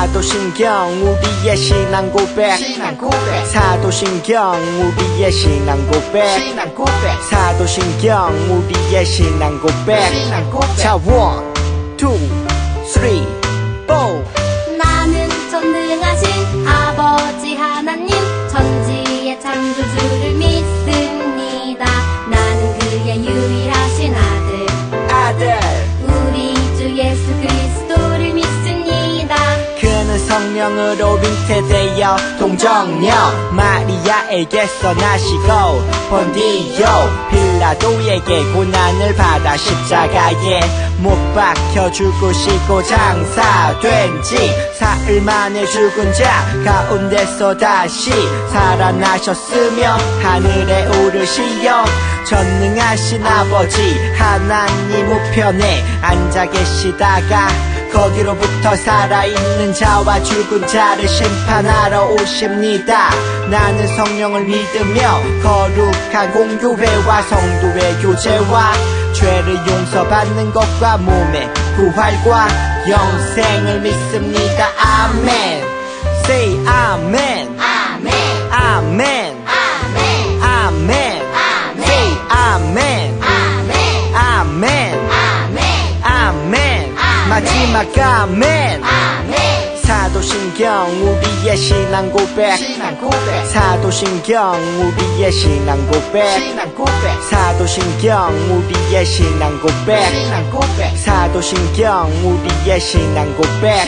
사도신경 우리의 신앙 고백 사도신경 우리의 신앙 고백 사도신경 우리의 신앙 고백 자 1, 2, 3, 4 나는 전능하신 아버지 하나님 천지의 창조주를 믿습니다. 나는 그의 유일하신 아들 우리 주 예수 그리스도를 믿습니다. 그는 성령으로 잉태되어 동정녀 마리아에게서 나시고 본디오 빌라도에게 고난을 받아 십자가에 못 박혀 죽으시고 장사된 지 사흘 만에 죽은 자 가운데서 다시 살아나셨으며 하늘에 오르시어 전능하신 아버지 하나님 우편에 앉아 계시다가 거기로부터 살아있는 자와 죽은 자를 심판하러 오십니다. 나는 성령을 믿으며 거룩한 공교회와 성도의 교제와 죄를 용서받는 것과 몸의 부활과 영생을 믿습니다. 아멘. Say 아멘. 아멘. 아멘. 아멘. 아멘. Say 아멘. 아멘. 아멘. 아멘. 아멘. 마지막 아멘. 아멘. 사도신경 우리의 신앙 고백 사도신경 우리의 신앙 고백 사도신경 우리의 신앙 고백 사도신경 우리의 신앙 고백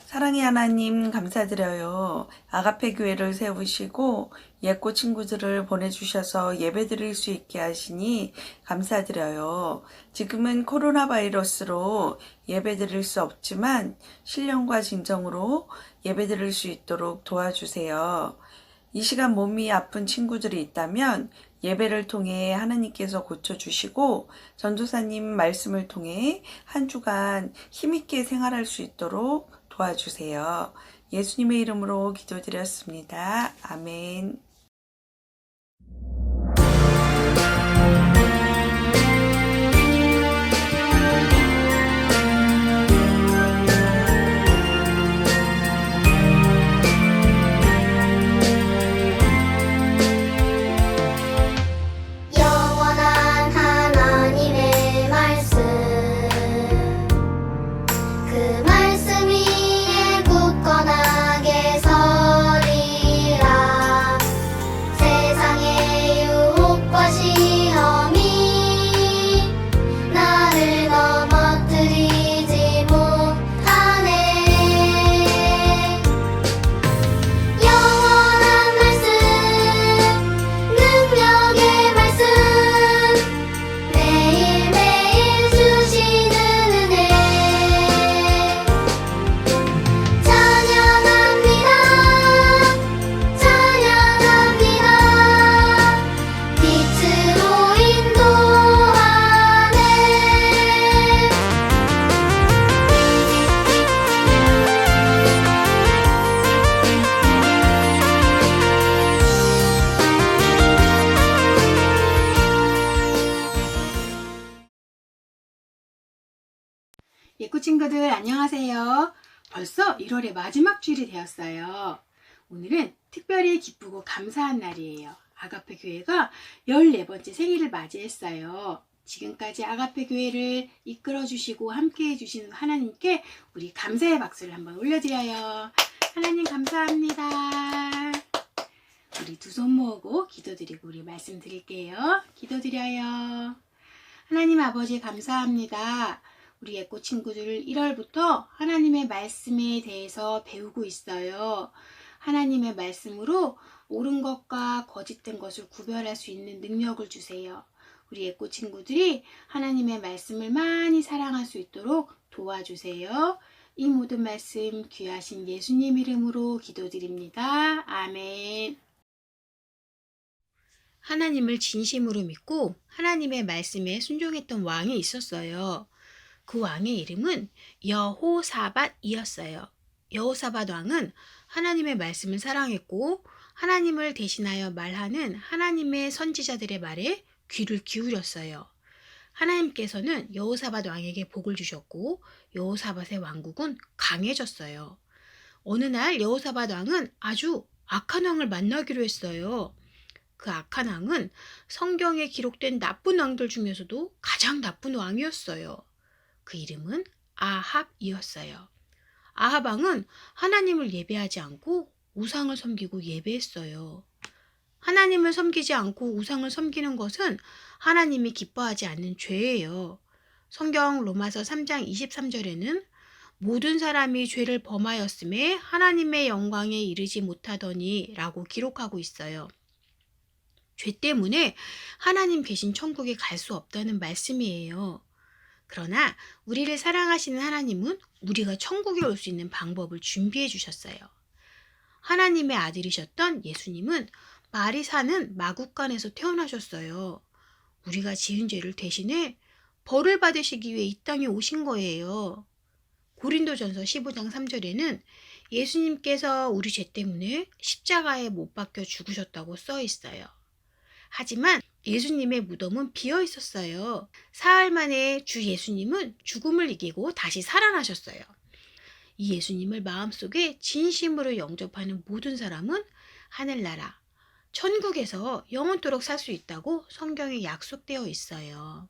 사랑의 하나님 감사드려요. 아가페 교회를 세우시고 예꼬 친구들을 보내주셔서 예배드릴 수 있게 하시니 감사드려요. 지금은 코로나 바이러스로 예배드릴 수 없지만 신령과 진정으로 예배드릴 수 있도록 도와주세요. 이 시간 몸이 아픈 친구들이 있다면 예배를 통해 하나님께서 고쳐주시고 전도사님 말씀을 통해 한 주간 힘있게 생활할 수 있도록 도와주세요. 예수님의 이름으로 기도드렸습니다. 아멘. 영원한 하나님의 말씀 그 말씀 위에 굳건하게 서리라. 세상의 유혹과 시험이 나를 넘어뜨리지 못하네. 영원한 말씀 능력의 말씀 매일매일 주시는 은혜 찬양합니다. 찬양합니다. 빛으로 인도하네. 예꼬 친구들 안녕하세요. 벌써 1월의 마지막 주일이 되었어요. 오늘은 특별히 기쁘고 감사한 날이에요. 아가페 교회가 14번째 생일을 맞이했어요. 지금까지 아가페 교회를 이끌어 주시고 함께 해주신 하나님께 우리 감사의 박수를 한번 올려드려요. 하나님 감사합니다. 우리 두 손 모으고 기도드리고 우리 말씀드릴게요. 기도드려요. 하나님 아버지 감사합니다. 우리 예꼬 친구들 1월부터 하나님의 말씀에 대해서 배우고 있어요. 하나님의 말씀으로 옳은 것과 거짓된 것을 구별할 수 있는 능력을 주세요. 우리 예꼬 친구들이 하나님의 말씀을 많이 사랑할 수 있도록 도와주세요. 이 모든 말씀 귀하신 예수님 이름으로 기도드립니다. 아멘. 하나님을 진심으로 믿고 하나님의 말씀에 순종했던 왕이 있었어요. 그 왕의 이름은 여호사밧이었어요. 여호사밧 왕은 하나님의 말씀을 사랑했고 하나님을 대신하여 말하는 하나님의 선지자들의 말에 귀를 기울였어요. 하나님께서는 여호사밧 왕에게 복을 주셨고 여호사밧의 왕국은 강해졌어요. 어느 날 여호사밧 왕은 아주 악한 왕을 만나기로 했어요. 그 악한 왕은 성경에 기록된 나쁜 왕들 중에서도 가장 나쁜 왕이었어요. 그 이름은 아합이었어요. 아합 왕은 하나님을 예배하지 않고 우상을 섬기고 예배했어요. 하나님을 섬기지 않고 우상을 섬기는 것은 하나님이 기뻐하지 않는 죄예요. 성경 로마서 3장 23절에는 모든 사람이 죄를 범하였음에 하나님의 영광에 이르지 못하더니 라고 기록하고 있어요. 죄 때문에 하나님 계신 천국에 갈 수 없다는 말씀이에요. 그러나 우리를 사랑하시는 하나님은 우리가 천국에 올 수 있는 방법을 준비해 주셨어요. 하나님의 아들이셨던 예수님은 말이 사는 마구간에서 태어나셨어요. 우리가 지은 죄를 대신해 벌을 받으시기 위해 이 땅에 오신 거예요. 고린도전서 15장 3절에는 예수님께서 우리 죄 때문에 십자가에 못 박혀 죽으셨다고 써 있어요. 하지만 예수님의 무덤은 비어 있었어요. 사흘 만에 주 예수님은 죽음을 이기고 다시 살아나셨어요. 이 예수님을 마음속에 진심으로 영접하는 모든 사람은 하늘나라, 천국에서 영원토록 살 수 있다고 성경에 약속되어 있어요.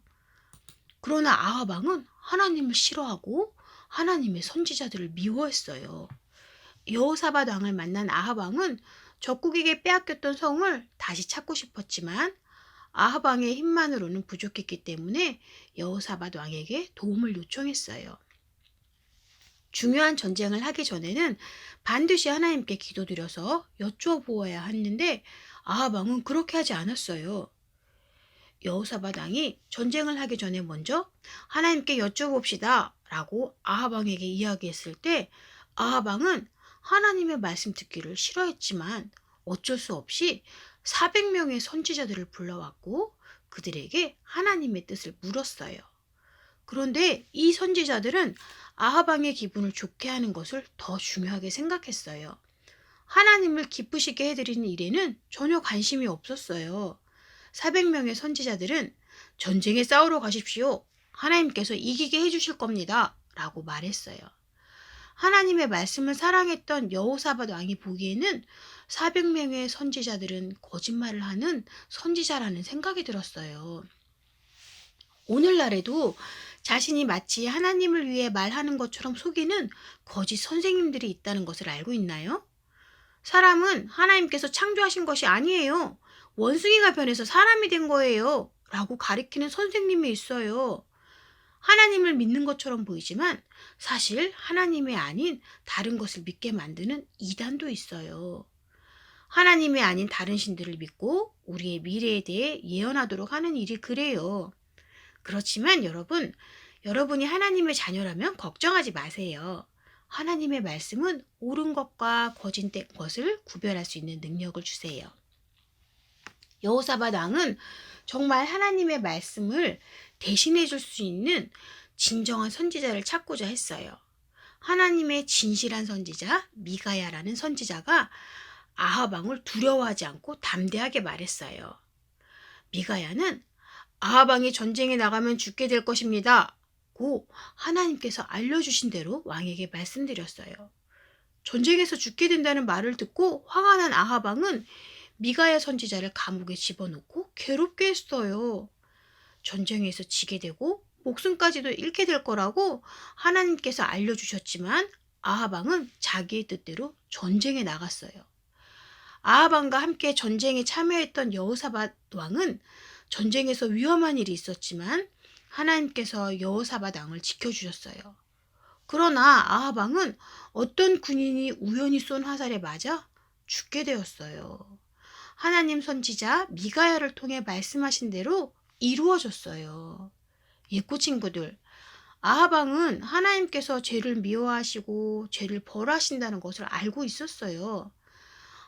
그러나 아합 왕은 하나님을 싫어하고 하나님의 선지자들을 미워했어요. 여호사밧 왕을 만난 아합 왕은 적국에게 빼앗겼던 성을 다시 찾고 싶었지만 아합 왕의 힘만으로는 부족했기 때문에 여호사밧 왕에게 도움을 요청했어요. 중요한 전쟁을 하기 전에는 반드시 하나님께 기도드려서 여쭈어보아야 했는데 아합 왕은 그렇게 하지 않았어요. 여호사밧 왕이 전쟁을 하기 전에 먼저 하나님께 여쭤봅시다 라고 아합 왕에게 이야기했을 때 아합 왕은 하나님의 말씀 듣기를 싫어했지만 어쩔 수 없이 400명의 선지자들을 불러왔고 그들에게 하나님의 뜻을 물었어요. 그런데 이 선지자들은 아합 왕의 기분을 좋게 하는 것을 더 중요하게 생각했어요. 하나님을 기쁘시게 해드리는 일에는 전혀 관심이 없었어요. 400명의 선지자들은 전쟁에 싸우러 가십시오. 하나님께서 이기게 해주실 겁니다. 라고 말했어요. 하나님의 말씀을 사랑했던 여호사밧 왕이 보기에는 400명의 선지자들은 거짓말을 하는 선지자라는 생각이 들었어요. 오늘날에도 자신이 마치 하나님을 위해 말하는 것처럼 속이는 거짓 선생님들이 있다는 것을 알고 있나요? 사람은 하나님께서 창조하신 것이 아니에요. 원숭이가 변해서 사람이 된 거예요. 라고 가리키는 선생님이 있어요. 하나님을 믿는 것처럼 보이지만 사실 하나님이 아닌 다른 것을 믿게 만드는 이단도 있어요. 하나님이 아닌 다른 신들을 믿고 우리의 미래에 대해 예언하도록 하는 일이 그래요. 그렇지만 여러분이 하나님의 자녀라면 걱정하지 마세요. 하나님의 말씀은 옳은 것과 거짓된 것을 구별할 수 있는 능력을 주세요. 여호사밧 왕은 정말 하나님의 말씀을 대신해 줄 수 있는 진정한 선지자를 찾고자 했어요. 하나님의 진실한 선지자 미가야라는 선지자가 아합 왕을 두려워하지 않고 담대하게 말했어요. 미가야는 아합 왕이 전쟁에 나가면 죽게 될 것입니다. 고 하나님께서 알려주신 대로 왕에게 말씀드렸어요. 전쟁에서 죽게 된다는 말을 듣고 화가 난 아합 왕은 미가야 선지자를 감옥에 집어넣고 괴롭게 했어요. 전쟁에서 지게 되고 목숨까지도 잃게 될 거라고 하나님께서 알려주셨지만 아합 왕은 자기의 뜻대로 전쟁에 나갔어요. 아합 왕과 함께 전쟁에 참여했던 여호사밧 왕은 전쟁에서 위험한 일이 있었지만 하나님께서 여호사밧 왕을 지켜주셨어요. 그러나 아합 왕은 어떤 군인이 우연히 쏜 화살에 맞아 죽게 되었어요. 하나님 선지자 미가야를 통해 말씀하신 대로 이루어졌어요. 예꼬 친구들, 아합 왕은 하나님께서 죄를 미워하시고 죄를 벌하신다는 것을 알고 있었어요.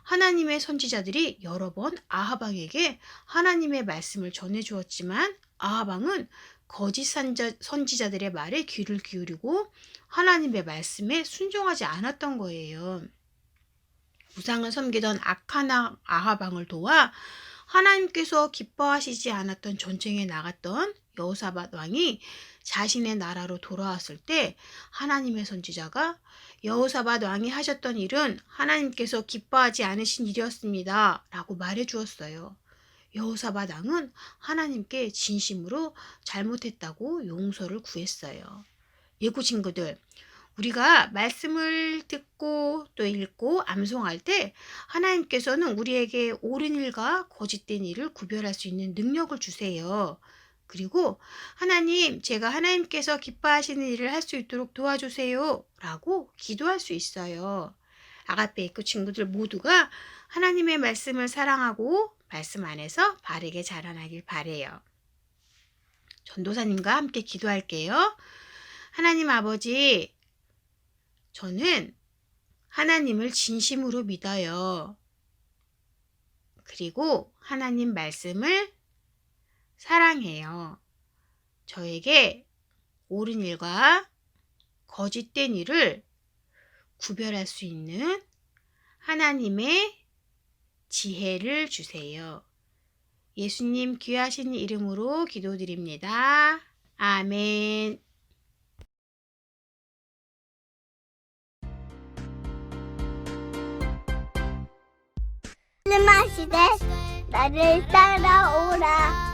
하나님의 선지자들이 여러 번 아합 왕에게 하나님의 말씀을 전해주었지만 아합 왕은 거짓 선지자들의 말에 귀를 기울이고 하나님의 말씀에 순종하지 않았던 거예요. 우상을 섬기던 악한 아합 왕을 도와 하나님께서 기뻐하시지 않았던 전쟁에 나갔던 여호사밧 왕이 자신의 나라로 돌아왔을 때 하나님의 선지자가 여호사밧 왕이 하셨던 일은 하나님께서 기뻐하지 않으신 일이었습니다 라고 말해 주었어요. 여호사밧 왕은 하나님께 진심으로 잘못했다고 용서를 구했어요. 예구 친구들, 우리가 말씀을 듣고 또 읽고 암송할 때 하나님께서는 우리에게 옳은 일과 거짓된 일을 구별할 수 있는 능력을 주세요. 그리고 하나님, 제가 하나님께서 기뻐하시는 일을 할 수 있도록 도와주세요 라고 기도할 수 있어요. 아가페 예구 친구들 모두가 하나님의 말씀을 사랑하고 말씀 안에서 바르게 자라나길 바래요. 전도사님과 함께 기도할게요. 하나님 아버지, 저는 하나님을 진심으로 믿어요. 그리고 하나님 말씀을 사랑해요. 저에게 옳은 일과 거짓된 일을 구별할 수 있는 하나님의 지혜를 주세요. 예수님 귀하신 이름으로 기도드립니다. 아멘. 마시되 나를 따라오라.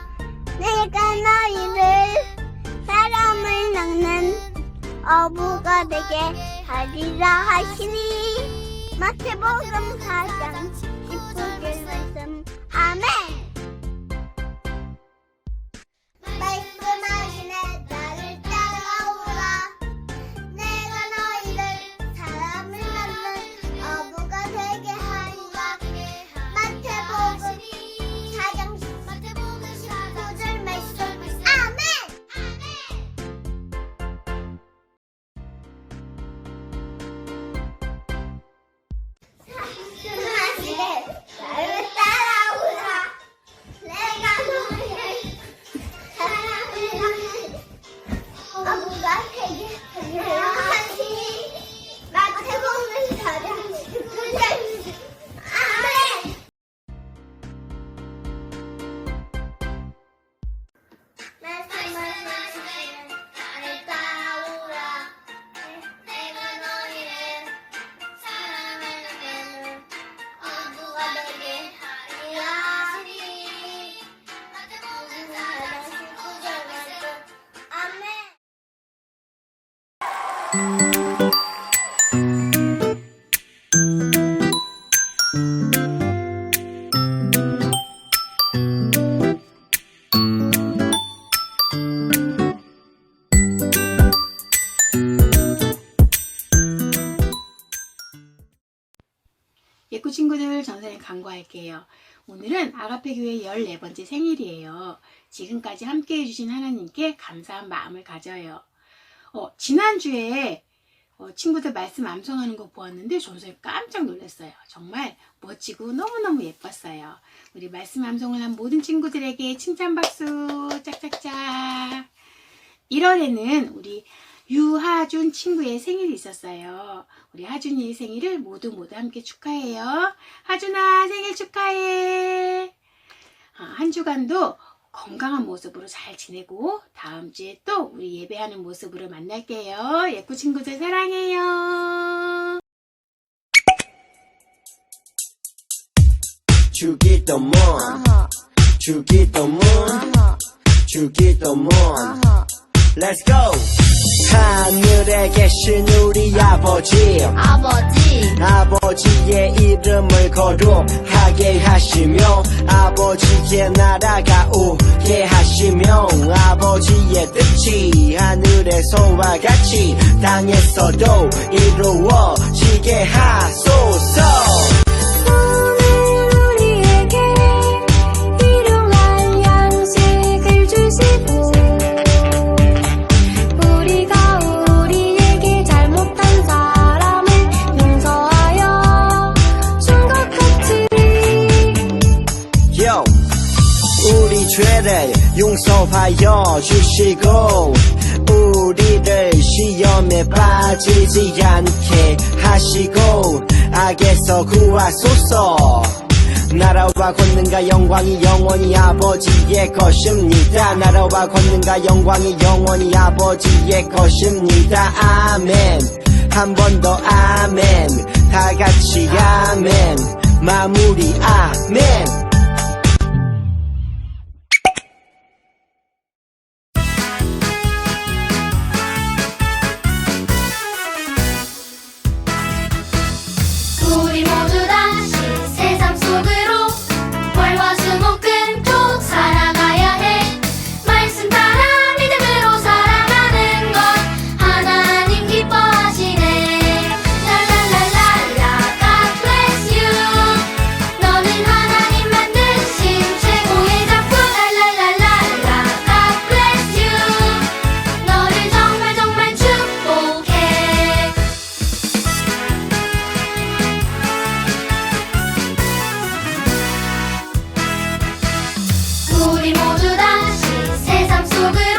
내가 너희를 사람을 낚는 어부가 되게 하리라 하시니. 마태복음 4장 19절 말씀. 아멘. 말씀하시네 나를 따라오라. 내가 너희를 사람을 낚는 어부가 되게 하리라. 마태복음 4장 19절 말씀. 아멘. 말씀하시네 나를 따라오라. 내가 너희를 사람을 낚는 어부가 되게 하리라 하시니. 마태복음 4장 19절. 아멘. 말씀하시네 나를 따라오라. 내가 너희를 사랑을 나누는 어부가 되게 하리라 하시니. 마태복음 4장 19절 말씀. 아멘. 예구 친구들, 전사님 간구할게요. 오늘은 아가페 교회 14번째 생일이에요. 지금까지 함께 해주신 하나님께 감사한 마음을 가져요. 지난주에 친구들 말씀 암송하는 거 보았는데 전사님 깜짝 놀랐어요. 정말 멋지고 너무너무 예뻤어요. 우리 말씀 암송을 한 모든 친구들에게 칭찬 박수 짝짝짝. 1월에는 우리 유하준 친구의 생일이 있었어요. 우리 하준이 생일을 모두 함께 축하해요. 하준아, 생일 축하해. 한 주간도 건강한 모습으로 잘 지내고 다음 주에 또 우리 예배하는 모습으로 만날게요. 예쁜 친구들 사랑해요. 주기도문 주기도문 주기도문 Let's go! 하늘에 계신 우리 아버지의 이름을 거룩하게 하시며 아버지의 나라가 오게 하시며 아버지의 뜻이 하늘에서와 같이 땅에서도 이루어지게 하소서. 죄를 용서하여 주시고 우리를 시험에 빠지지 않게 하시고 악에서 구하소서. 나라와 권능과 영광이 영원히 아버지의 것입니다. 나라와 권능과 영광이 영원히 아버지의 것입니다. 아멘. 한 번 더 아멘. 다 같이 아멘. 마무리 아멘. 우리 모두 다시 세상 속으로 월화수목금토 살아가야 해. 말씀 따라 믿음으로 살아가는 것 하나님 기뻐하시네. 랄랄랄랄라 God bless you. 너는 하나님 만드신 최고의 작품. 랄랄랄랄라 God bless you. 너를 정말 정말 축복해. 우리 모두 다시 세상 속으로